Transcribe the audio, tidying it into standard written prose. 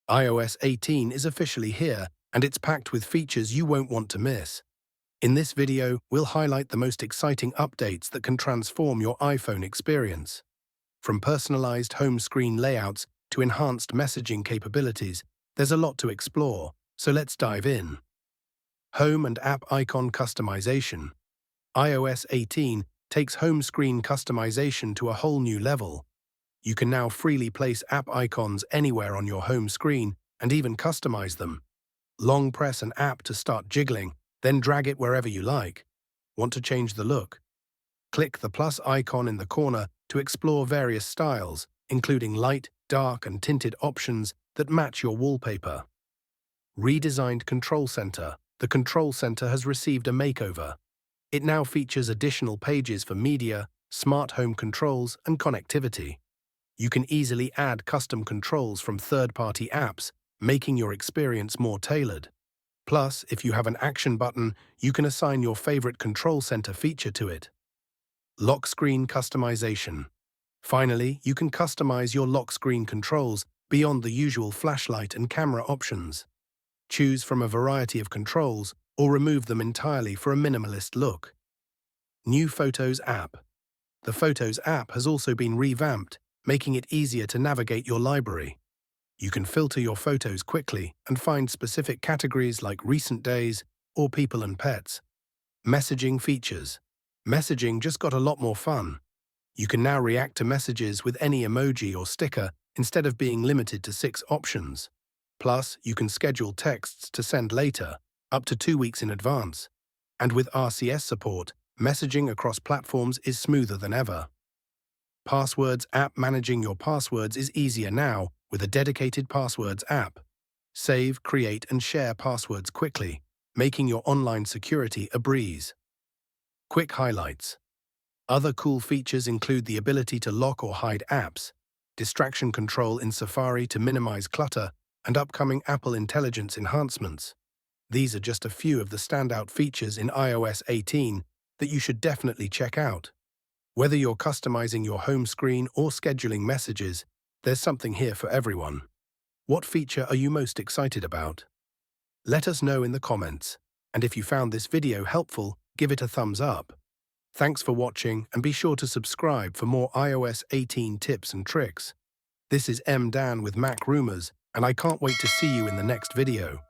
iOS 18 is officially here, and it's packed with features you won't want to miss. In this video, we'll highlight the most exciting updates that can transform your iPhone experience. From personalized home screen layouts to enhanced messaging capabilities, there's a lot to explore, so let's dive in. Home and app icon customization. iOS 18 takes home screen customization to a whole new level. You can now freely place app icons anywhere on your home screen and even customize them. Long press an app to start jiggling, then drag it wherever you like. Want to change the look? Click the plus icon in the corner to explore various styles, including light, dark, and tinted options that match your wallpaper. Redesigned Control Center. The Control Center has received a makeover. It now features additional pages for media, smart home controls, and connectivity. You can easily add custom controls from third-party apps, making your experience more tailored. Plus, if you have an action button, you can assign your favorite Control Center feature to it. Lock screen customization. Finally, you can customize your lock screen controls beyond the usual flashlight and camera options. Choose from a variety of controls or remove them entirely for a minimalist look. New Photos app. The Photos app has also been revamped, making it easier to navigate your library. You can filter your photos quickly and find specific categories like recent days or people and pets. Messaging features. Messaging just got a lot more fun. You can now react to messages with any emoji or sticker instead of being limited to 6 options. Plus, you can schedule texts to send later, up to 2 weeks in advance. And with RCS support, messaging across platforms is smoother than ever. Passwords app. Managing your passwords is easier now with a dedicated passwords app. Save, create, and share passwords quickly, making your online security a breeze. Quick highlights. Other cool features include the ability to lock or hide apps, distraction control in Safari to minimize clutter, and upcoming Apple Intelligence enhancements. These are just a few of the standout features in iOS 18 that you should definitely check out. Whether you're customizing your home screen or scheduling messages, there's something here for everyone. What feature are you most excited about? Let us know in the comments, and if you found this video helpful, give it a thumbs up. Thanks for watching, and be sure to subscribe for more iOS 18 tips and tricks. This is Dan with Mac Rumors, and I can't wait to see you in the next video.